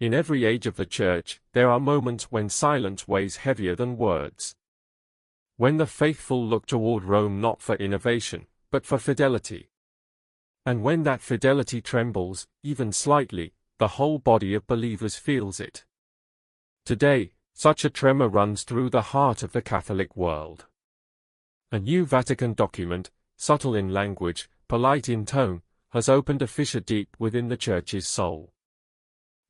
In every age of the Church, there are moments when silence weighs heavier than words. When the faithful look toward Rome not for innovation, but for fidelity. And when that fidelity trembles, even slightly, the whole body of believers feels it. Today, such a tremor runs through the heart of the Catholic world. A new Vatican document, subtle in language, polite in tone, has opened a fissure deep within the Church's soul.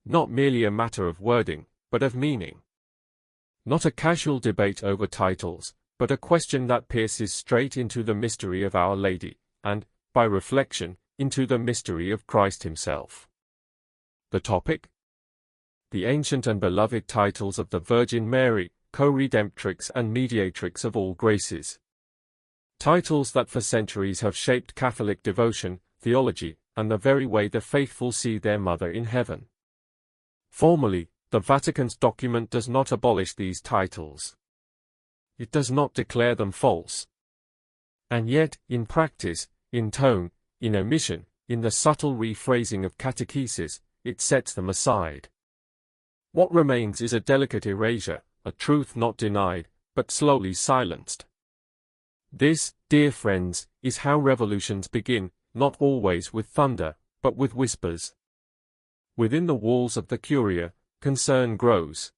Not merely a matter of wording, but of meaning. Not a casual debate over titles, but a question that pierces straight into the mystery of Our Lady, and, by reflection, into the mystery of Christ himself. The topic? The ancient and beloved titles of the Virgin Mary, Co-Redemptrix and Mediatrix of all graces. Titles that for centuries have shaped Catholic devotion, theology, and the very way the faithful see their Mother in heaven. Formally, the Vatican's document does not abolish these titles. It does not declare them false. And yet, in practice, in tone, in omission, in the subtle rephrasing of catechesis, it sets them aside. What remains is a delicate erasure, a truth not denied, but slowly silenced. This, dear friends, is how revolutions begin, not always with thunder, but with whispers. Within the walls of the Curia, concern grows.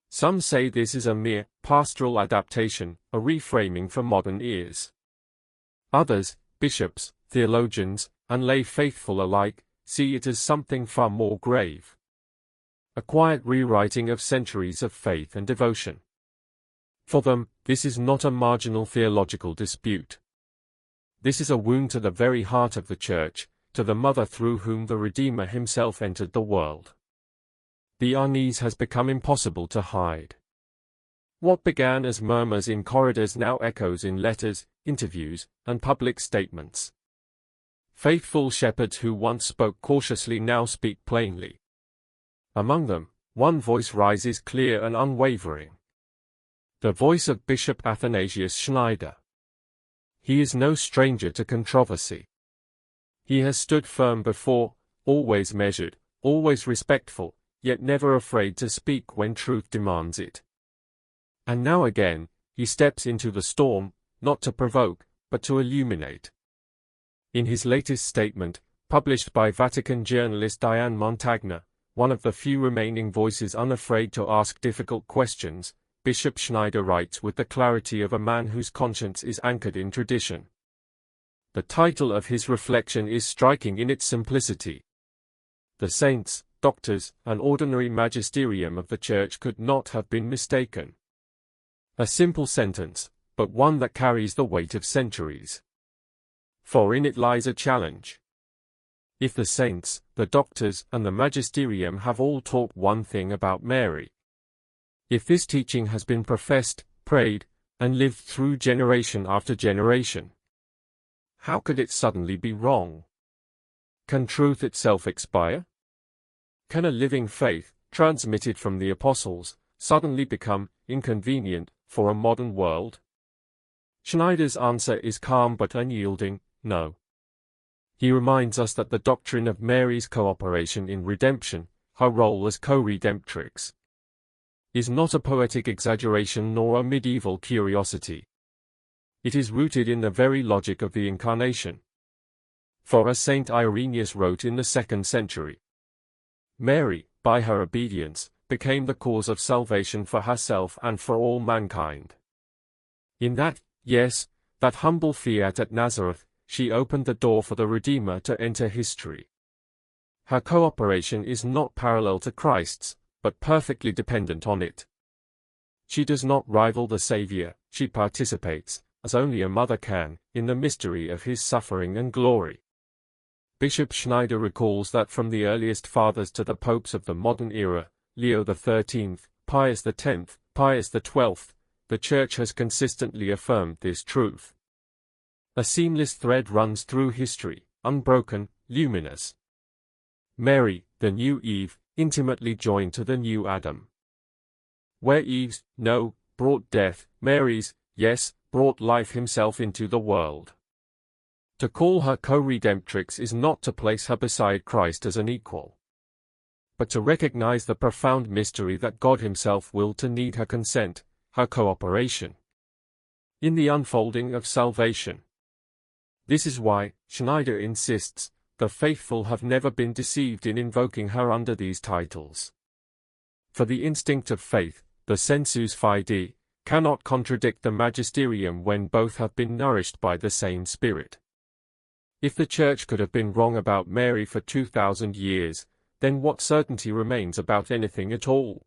Some say this is a mere pastoral adaptation, a reframing for modern ears. Others, bishops, theologians, and lay faithful alike, see it as something far more grave. A quiet rewriting of centuries of faith and devotion. For them, this is not a marginal theological dispute. This is a wound to the very heart of the Church, to the Mother through whom the Redeemer himself entered the world. The unease has become impossible to hide. What began as murmurs in corridors now echoes in letters, interviews, and public statements. Faithful shepherds who once spoke cautiously now speak plainly. Among them, one voice rises clear and unwavering. The voice of Bishop Athanasius Schneider. He is no stranger to controversy. He has stood firm before, always measured, always respectful, yet never afraid to speak when truth demands it. And now again, he steps into the storm, not to provoke, but to illuminate. In his latest statement, published by Vatican journalist Diane Montagna, one of the few remaining voices unafraid to ask difficult questions, Bishop Schneider writes with the clarity of a man whose conscience is anchored in tradition. The title of his reflection is striking in its simplicity. The saints, doctors, and ordinary magisterium of the Church could not have been mistaken. A simple sentence, but one that carries the weight of centuries. For in it lies a challenge. If the saints, the doctors, and the magisterium have all taught one thing about Mary, if this teaching has been professed, prayed, and lived through generation after generation, how could it suddenly be wrong? Can truth itself expire? Can a living faith, transmitted from the apostles, suddenly become inconvenient for a modern world? Schneider's answer is calm but unyielding, no. He reminds us that the doctrine of Mary's cooperation in redemption, her role as Co-Redemptrix, is not a poetic exaggeration nor a medieval curiosity. It is rooted in the very logic of the Incarnation. For as Saint Irenaeus wrote in the 2nd century, Mary, by her obedience, became the cause of salvation for herself and for all mankind. In that, yes, that humble fiat at Nazareth, she opened the door for the Redeemer to enter history. Her cooperation is not parallel to Christ's, but perfectly dependent on it. She does not rival the Savior, she participates, as only a mother can, in the mystery of his suffering and glory. Bishop Schneider recalls that from the earliest fathers to the popes of the modern era, Leo XIII, Pius X, Pius XII, the Church has consistently affirmed this truth. A seamless thread runs through history, unbroken, luminous. Mary, the new Eve, intimately joined to the new Adam. Where Eve's, no, brought death, Mary's, yes, brought life himself into the world. To call her co-redemptrix is not to place her beside Christ as an equal. but to recognize the profound mystery that God Himself willed to need her consent, her cooperation, in the unfolding of salvation. This is why, Schneider insists, the faithful have never been deceived in invoking her under these titles. For the instinct of faith, the sensus fidei, cannot contradict the Magisterium when both have been nourished by the same Spirit. If the Church could have been wrong about Mary for 2,000 years, then what certainty remains about anything at all?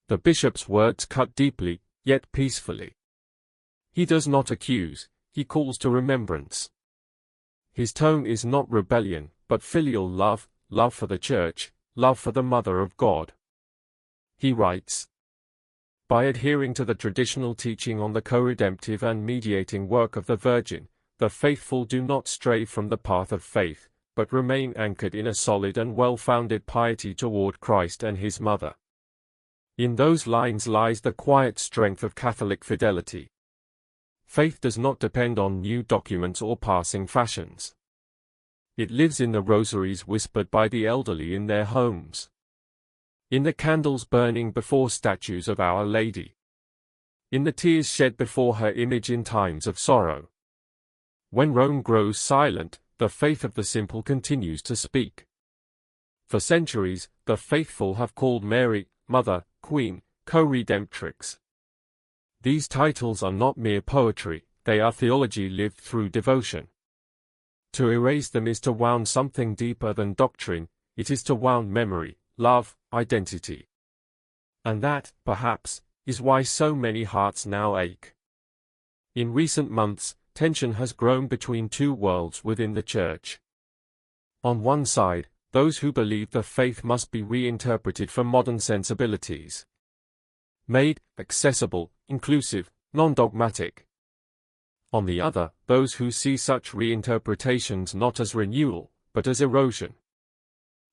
The bishop's words cut deeply, yet peacefully. He does not accuse, he calls to remembrance. His tone is not rebellion, but filial love, love for the Church, love for the Mother of God. He writes, by adhering to the traditional teaching on the co-redemptive and mediating work of the Virgin, the faithful do not stray from the path of faith, but remain anchored in a solid and well-founded piety toward Christ and His Mother. In those lines lies the quiet strength of Catholic fidelity. Faith does not depend on new documents or passing fashions. It lives in the rosaries whispered by the elderly in their homes, in the candles burning before statues of Our Lady, in the tears shed before her image in times of sorrow. When Rome grows silent, the faith of the simple continues to speak. For centuries, the faithful have called Mary, Mother, Queen, Co-Redemptrix. These titles are not mere poetry, they are theology lived through devotion. To erase them is to wound something deeper than doctrine, it is to wound memory, love, identity. And that, perhaps, is why so many hearts now ache. In recent months, tension has grown between two worlds within the Church. On one side, those who believe the faith must be reinterpreted for modern sensibilities, made accessible, inclusive, non-dogmatic. On the other, those who see such reinterpretations not as renewal, but as erosion.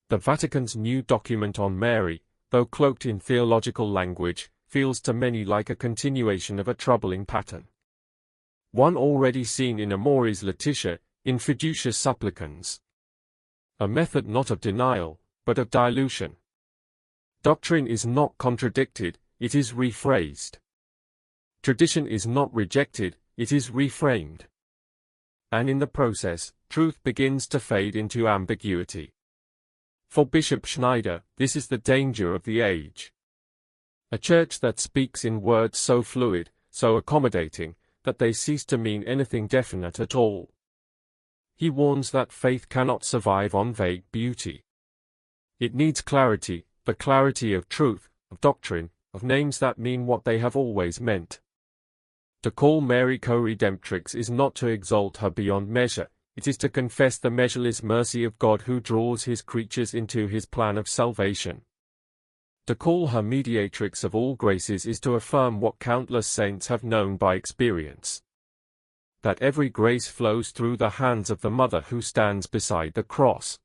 The Vatican's new document on Mary, though cloaked in theological language, feels to many like a continuation of a troubling pattern. One already seen in Amoris Laetitia, in Fiducia Supplicans. A method not of denial, but of dilution. Doctrine is not contradicted, it is rephrased. Tradition is not rejected, it is reframed. And in the process, truth begins to fade into ambiguity. For Bishop Schneider, this is the danger of the age. A church that speaks in words so fluid, so accommodating, that they cease to mean anything definite at all. He warns that faith cannot survive on vague beauty. It needs clarity, the clarity of truth, of doctrine, of names that mean what they have always meant. To call Mary Co-Redemptrix is not to exalt her beyond measure, it is to confess the measureless mercy of God who draws His creatures into His plan of salvation. To call her Mediatrix of all graces is to affirm what countless saints have known by experience. That every grace flows through the hands of the Mother who stands beside the cross.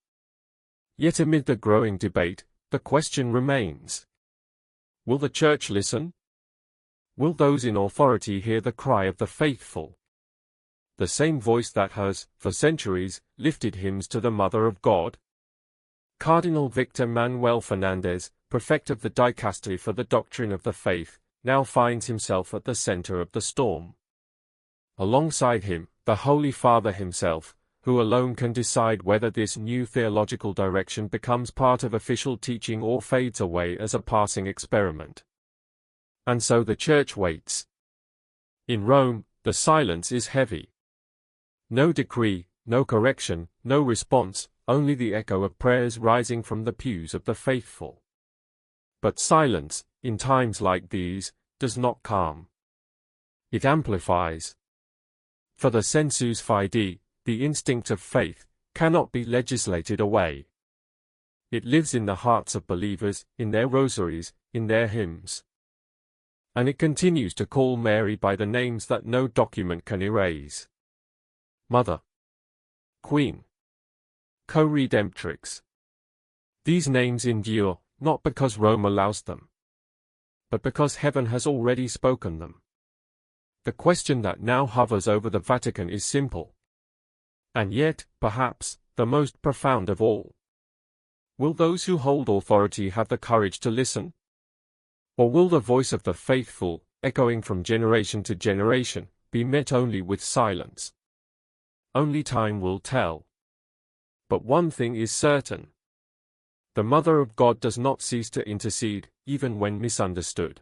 Yet amid the growing debate, the question remains. Will the Church listen? Will those in authority hear the cry of the faithful? The same voice that has, for centuries, lifted hymns to the Mother of God? Cardinal Victor Manuel Fernandez, prefect of the dicastery for the doctrine of the faith, now finds himself at the center of the storm. Alongside him, the Holy Father himself, who alone can decide whether this new theological direction becomes part of official teaching or fades away as a passing experiment. And so the Church waits. In Rome, the silence is heavy. No decree, no correction, no response, only the echo of prayers rising from the pews of the faithful. But silence, in times like these, does not calm. It amplifies. For the sensus fidei, the instinct of faith, cannot be legislated away. It lives in the hearts of believers, in their rosaries, in their hymns. And it continues to call Mary by the names that no document can erase. Mother, Queen, Co-Redemptrix. These names endure, not because Rome allows them, but because heaven has already spoken them. The question that now hovers over the Vatican is simple, and yet, perhaps, the most profound of all. Will those who hold authority have the courage to listen? Or will the voice of the faithful, echoing from generation to generation, be met only with silence? Only time will tell. But one thing is certain. The Mother of God does not cease to intercede, even when misunderstood.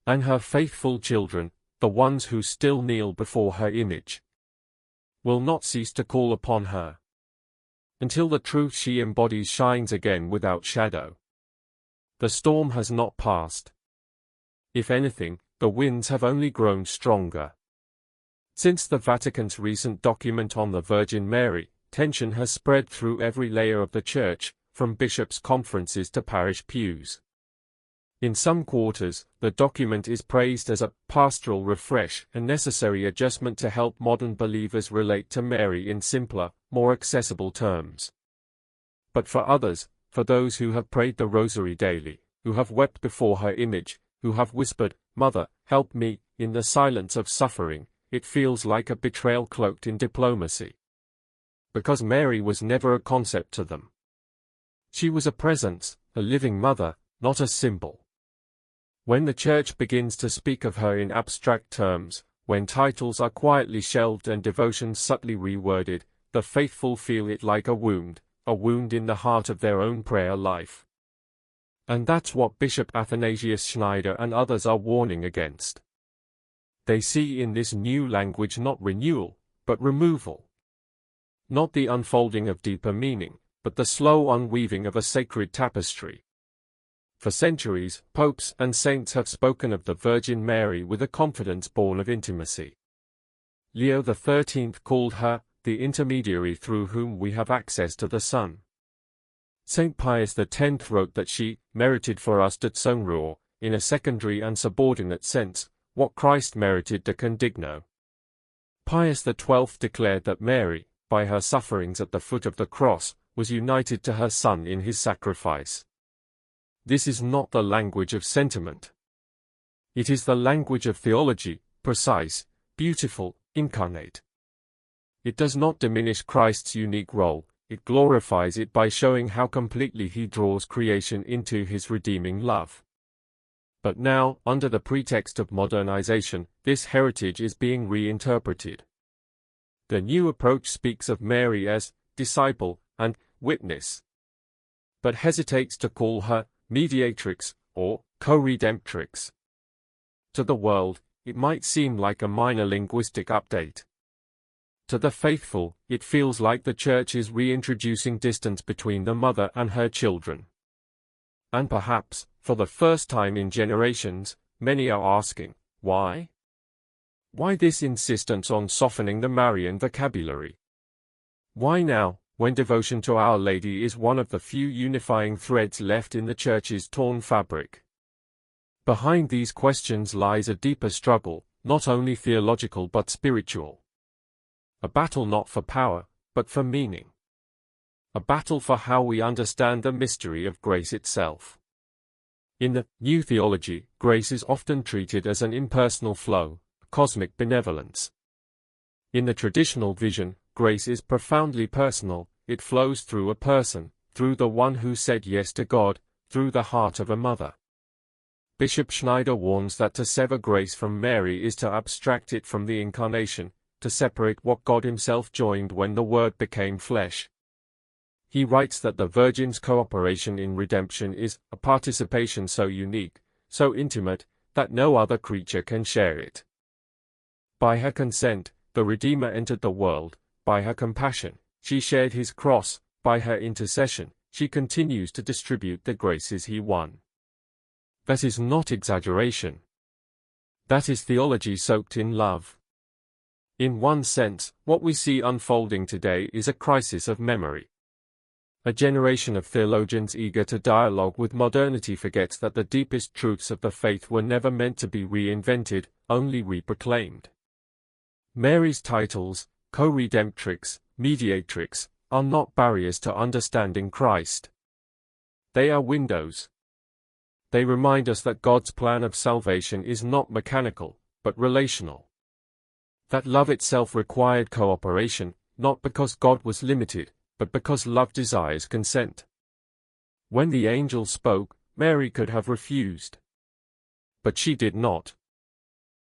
And her faithful children, the ones who still kneel before her image, will not cease to call upon her, until the truth she embodies shines again without shadow. The storm has not passed. If anything, the winds have only grown stronger. Since the Vatican's recent document on the Virgin Mary, tension has spread through every layer of the Church, from bishops' conferences to parish pews. In some quarters, the document is praised as a pastoral refresh, a necessary adjustment to help modern believers relate to Mary in simpler, more accessible terms. But for others, for those who have prayed the Rosary daily, who have wept before her image, who have whispered, "Mother, help me," in the silence of suffering, it feels like a betrayal cloaked in diplomacy. Because Mary was never a concept to them. She was a presence, a living mother, not a symbol. When the Church begins to speak of her in abstract terms, when titles are quietly shelved and devotions subtly reworded, the faithful feel it like a wound in the heart of their own prayer life. And that's what Bishop Athanasius Schneider and others are warning against. They see in this new language not renewal, but removal. Not the unfolding of deeper meaning, but the slow unweaving of a sacred tapestry. For centuries, popes and saints have spoken of the Virgin Mary with a confidence born of intimacy. Leo XIII called her, the intermediary through whom we have access to the Son. St. Pius X wrote that she merited for us dat songruor, in a secondary and subordinate sense, what Christ merited de condigno. Pius XII declared that Mary, by her sufferings at the foot of the cross, was united to her Son in his sacrifice. This is not the language of sentiment. It is the language of theology, precise, beautiful, incarnate. It does not diminish Christ's unique role, it glorifies it by showing how completely he draws creation into his redeeming love. But now, under the pretext of modernization, this heritage is being reinterpreted. The new approach speaks of Mary as disciple and witness, but hesitates to call her Mediatrix or Co-Redemptrix. To the world, it might seem like a minor linguistic update. To the faithful, it feels like the Church is reintroducing distance between the mother and her children. And perhaps, for the first time in generations, many are asking, why? Why this insistence on softening the Marian vocabulary? Why now, when devotion to Our Lady is one of the few unifying threads left in the Church's torn fabric? Behind these questions lies a deeper struggle, not only theological but spiritual. A battle not for power, but for meaning. A battle for how we understand the mystery of grace itself. In the new theology, grace is often treated as an impersonal flow, cosmic benevolence. In the traditional vision, grace is profoundly personal, it flows through a person, through the one who said yes to God, through the heart of a mother. Bishop Schneider warns that to sever grace from Mary is to abstract it from the Incarnation, to separate what God himself joined when the Word became flesh. He writes that the Virgin's cooperation in redemption is a participation so unique, so intimate, that no other creature can share it. By her consent, the Redeemer entered the world, by her compassion, she shared his cross, by her intercession, she continues to distribute the graces he won. That is not exaggeration. That is theology soaked in love. In one sense, what we see unfolding today is a crisis of memory. A generation of theologians eager to dialogue with modernity forgets that the deepest truths of the faith were never meant to be reinvented, only reproclaimed. Mary's titles, Co-Redemptrix, Mediatrix, are not barriers to understanding Christ. They are windows. They remind us that God's plan of salvation is not mechanical, but relational. That love itself required cooperation, not because God was limited, but because love desires consent. When the angel spoke, Mary could have refused. But she did not.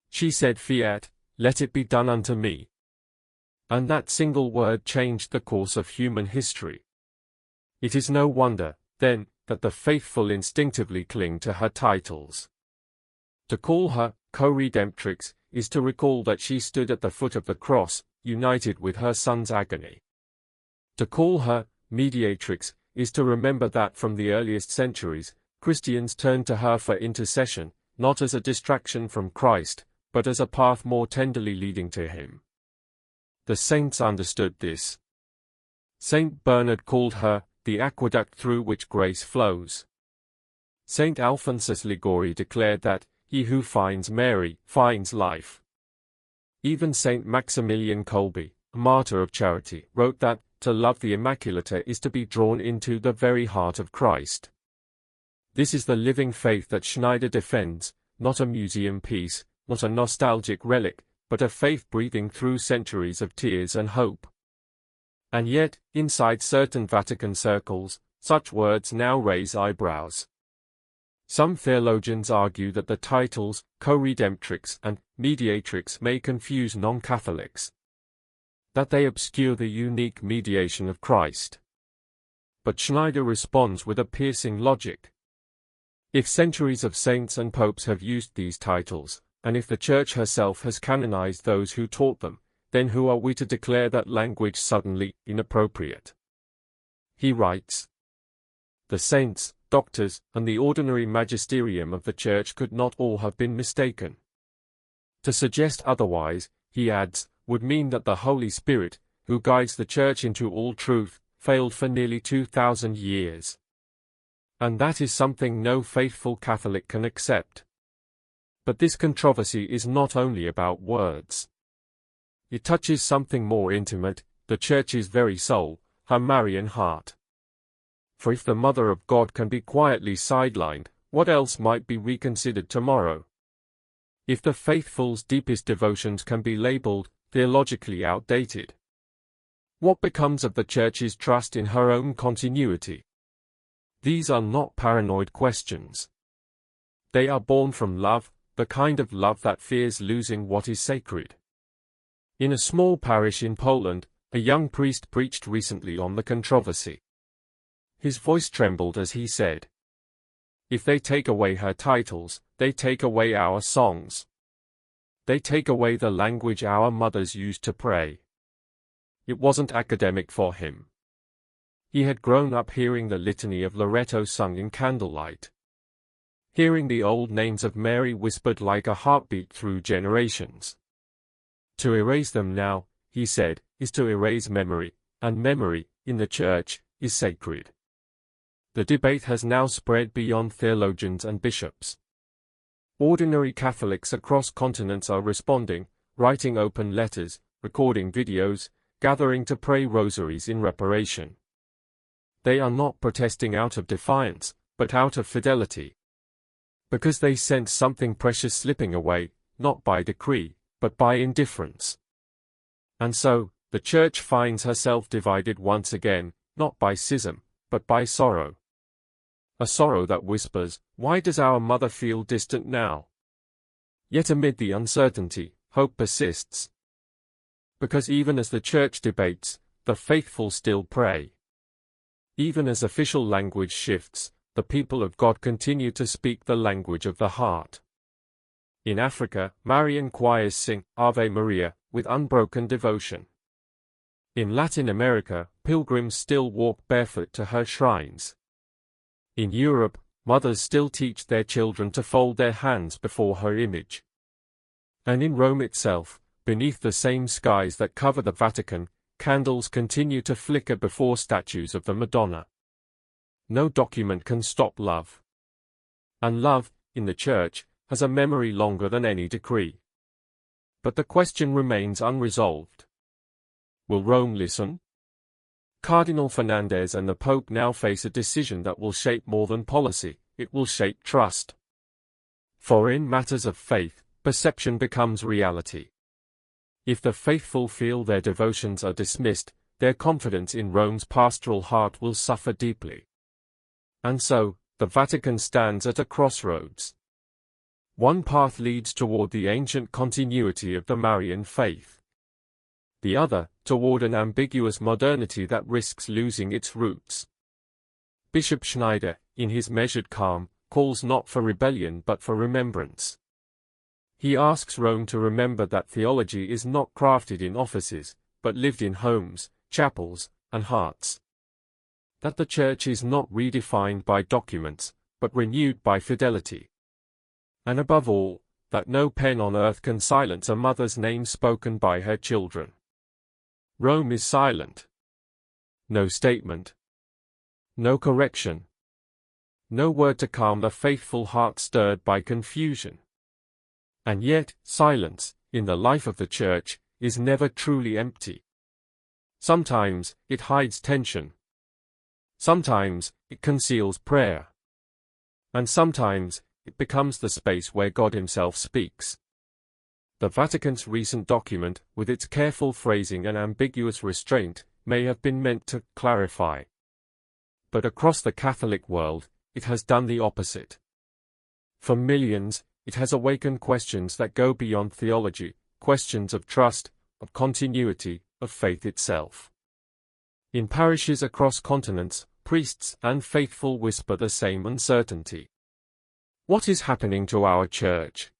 She said, "Fiat, let it be done unto me." And that single word changed the course of human history. It is no wonder, then, that the faithful instinctively cling to her titles. To call her Co-Redemptrix is to recall that she stood at the foot of the cross, united with her Son's agony. To call her Mediatrix is to remember that from the earliest centuries, Christians turned to her for intercession, not as a distraction from Christ, but as a path more tenderly leading to him. The saints understood this. Saint Bernard called her the aqueduct through which grace flows. Saint Alphonsus Liguori declared that he who finds Mary finds life. Even Saint Maximilian Kolbe, a martyr of charity, wrote that to love the Immaculata is to be drawn into the very heart of Christ. This is the living faith that Schneider defends, not a museum piece, not a nostalgic relic, but a faith breathing through centuries of tears and hope. And yet, inside certain Vatican circles, such words now raise eyebrows. Some theologians argue that the titles Co-Redemptrix and Mediatrix may confuse non-Catholics, that they obscure the unique mediation of Christ. But Schneider responds with a piercing logic. If centuries of saints and popes have used these titles, and if the Church herself has canonized those who taught them, then who are we to declare that language suddenly inappropriate? He writes, "The saints, doctors, and the ordinary magisterium of the Church could not all have been mistaken. To suggest otherwise," he adds, "would mean that the Holy Spirit, who guides the Church into all truth, failed for nearly 2,000 years. And that is something no faithful Catholic can accept." But this controversy is not only about words. It touches something more intimate, the Church's very soul, her Marian heart. For if the Mother of God can be quietly sidelined, what else might be reconsidered tomorrow? If the faithful's deepest devotions can be labeled theologically outdated, what becomes of the Church's trust in her own continuity? These are not paranoid questions. They are born from love, the kind of love that fears losing what is sacred. In a small parish in Poland, a young priest preached recently on the controversy. His voice trembled as he said, "If they take away her titles, they take away our songs. They take away the language our mothers used to pray." It wasn't academic for him. He had grown up hearing the litany of Loretto sung in candlelight, hearing the old names of Mary whispered like a heartbeat through generations. To erase them now, he said, is to erase memory, and memory, in the Church, is sacred. The debate has now spread beyond theologians and bishops. Ordinary Catholics across continents are responding, writing open letters, recording videos, gathering to pray rosaries in reparation. They are not protesting out of defiance, but out of fidelity. Because they sense something precious slipping away, not by decree, but by indifference. And so, the Church finds herself divided once again, not by schism, but by sorrow. A sorrow that whispers, "Why does our mother feel distant now?" Yet amid the uncertainty, hope persists. Because even as the Church debates, the faithful still pray. Even as official language shifts, the people of God continue to speak the language of the heart. In Africa, Marian choirs sing Ave Maria with unbroken devotion. In Latin America, pilgrims still walk barefoot to her shrines. In Europe, mothers still teach their children to fold their hands before her image. And in Rome itself, beneath the same skies that cover the Vatican, candles continue to flicker before statues of the Madonna. No document can stop love. And love, in the Church, has a memory longer than any decree. But the question remains unresolved. Will Rome listen? Cardinal Fernandez and the Pope now face a decision that will shape more than policy, it will shape trust. For in matters of faith, perception becomes reality. If the faithful feel their devotions are dismissed, their confidence in Rome's pastoral heart will suffer deeply. And so, the Vatican stands at a crossroads. One path leads toward the ancient continuity of the Marian faith. The other, toward an ambiguous modernity that risks losing its roots. Bishop Schneider, in his measured calm, calls not for rebellion but for remembrance. He asks Rome to remember that theology is not crafted in offices, but lived in homes, chapels, and hearts. That the Church is not redefined by documents, but renewed by fidelity. And above all, that no pen on earth can silence a mother's name spoken by her children. Rome is silent. No statement. No correction. No word to calm the faithful heart stirred by confusion. And yet, silence, in the life of the Church, is never truly empty. Sometimes, it hides tension. Sometimes, it conceals prayer. And sometimes, it becomes the space where God Himself speaks. The Vatican's recent document, with its careful phrasing and ambiguous restraint, may have been meant to clarify. But across the Catholic world, it has done the opposite. For millions, it has awakened questions that go beyond theology, questions of trust, of continuity, of faith itself. In parishes across continents, priests and faithful whisper the same uncertainty. What is happening to our Church?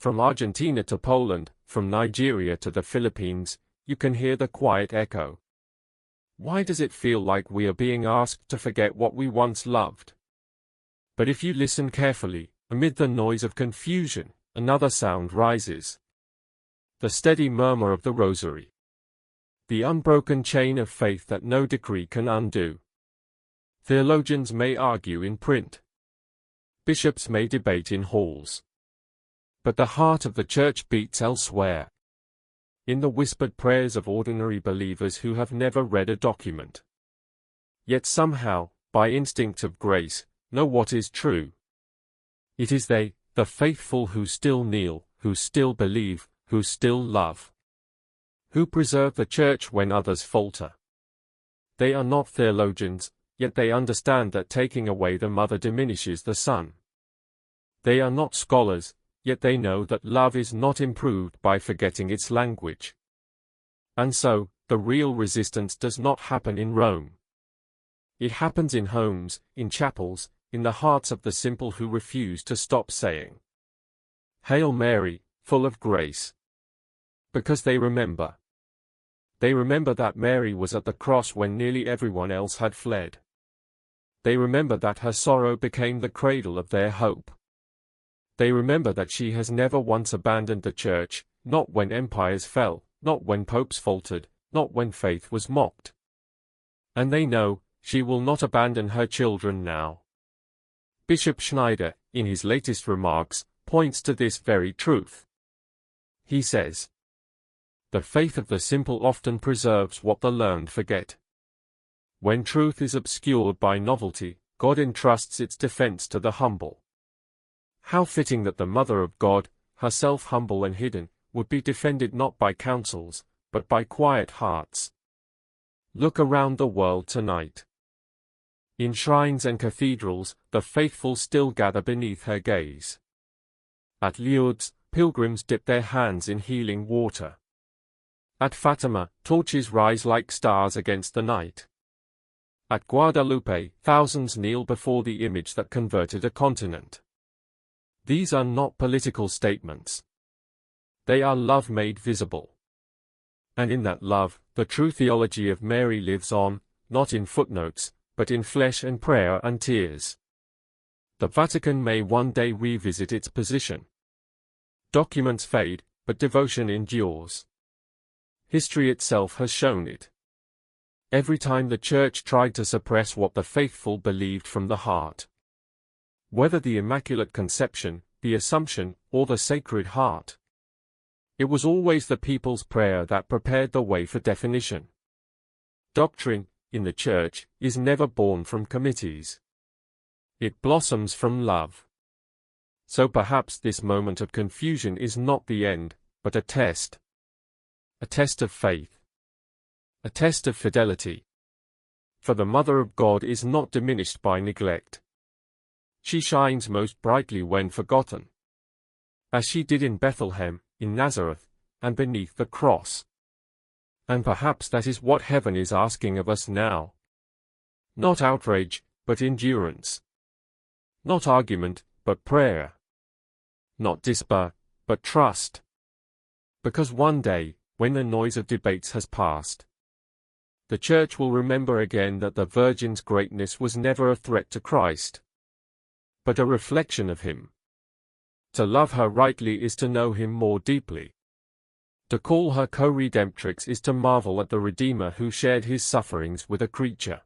From Argentina to Poland, from Nigeria to the Philippines, you can hear the quiet echo. Why does it feel like we are being asked to forget what we once loved? But if you listen carefully, amid the noise of confusion, another sound rises. The steady murmur of the Rosary. The unbroken chain of faith that no decree can undo. Theologians may argue in print. Bishops may debate in halls. But the heart of the Church beats elsewhere. In the whispered prayers of ordinary believers who have never read a document. Yet somehow, by instinct of grace, know what is true. It is they, the faithful who still kneel, who still believe, who still love. Who preserve the Church when others falter. They are not theologians, yet they understand that taking away the mother diminishes the son. They are not scholars, yet they know that love is not improved by forgetting its language. And so, the real resistance does not happen in Rome. It happens in homes, in chapels, in the hearts of the simple who refuse to stop saying, "Hail Mary, full of grace." Because they remember. They remember that Mary was at the cross when nearly everyone else had fled. They remember that her sorrow became the cradle of their hope. They remember that she has never once abandoned the Church, not when empires fell, not when popes faltered, not when faith was mocked. And they know, she will not abandon her children now. Bishop Schneider, in his latest remarks, points to this very truth. He says, "The faith of the simple often preserves what the learned forget. When truth is obscured by novelty, God entrusts its defense to the humble. How fitting that the Mother of God, herself humble and hidden, would be defended not by counsels, but by quiet hearts. Look around the world tonight. In shrines and cathedrals, the faithful still gather beneath her gaze. At Lourdes, pilgrims dip their hands in healing water. At Fatima, torches rise like stars against the night. At Guadalupe, thousands kneel before the image that converted a continent. These are not political statements. They are love made visible. And in that love, the true theology of Mary lives on, not in footnotes, but in flesh and prayer and tears. The Vatican may one day revisit its position. Documents fade, but devotion endures. History itself has shown it. Every time the Church tried to suppress what the faithful believed from the heart. Whether the Immaculate Conception, the Assumption, or the Sacred Heart. It was always the people's prayer that prepared the way for definition. Doctrine, in the Church, is never born from committees. It blossoms from love. So perhaps this moment of confusion is not the end, but a test. A test of faith. A test of fidelity. For the Mother of God is not diminished by neglect. She shines most brightly when forgotten, as she did in Bethlehem, in Nazareth, and beneath the cross. And perhaps that is what heaven is asking of us now. Not outrage, but endurance. Not argument, but prayer. Not despair, but trust. Because one day, when the noise of debates has passed, the Church will remember again that the Virgin's greatness was never a threat to Christ, but a reflection of him. To love her rightly is to know him more deeply. To call her Co-Redemptrix is to marvel at the Redeemer who shared his sufferings with a creature.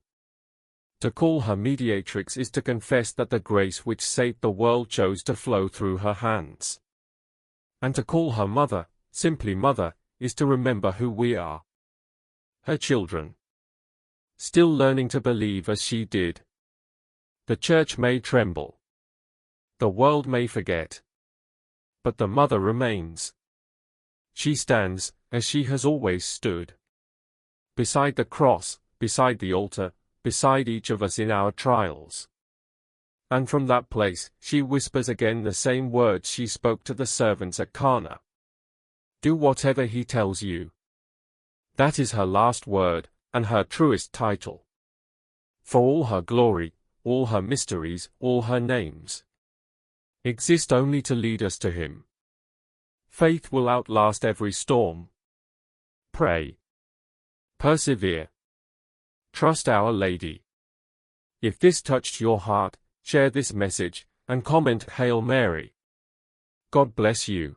To call her Mediatrix is to confess that the grace which saved the world chose to flow through her hands. And to call her Mother, simply Mother, is to remember who we are. Her children. Still learning to believe as she did. The Church may tremble. The world may forget. But the Mother remains. She stands, as she has always stood. Beside the cross, beside the altar, beside each of us in our trials. And from that place, she whispers again the same words she spoke to the servants at Cana. Do whatever he tells you. That is her last word, and her truest title. For all her glory, all her mysteries, all her names exist only to lead us to him. Faith will outlast every storm. Pray. Persevere. Trust Our Lady. If this touched your heart, share this message, and comment Hail Mary. God bless you.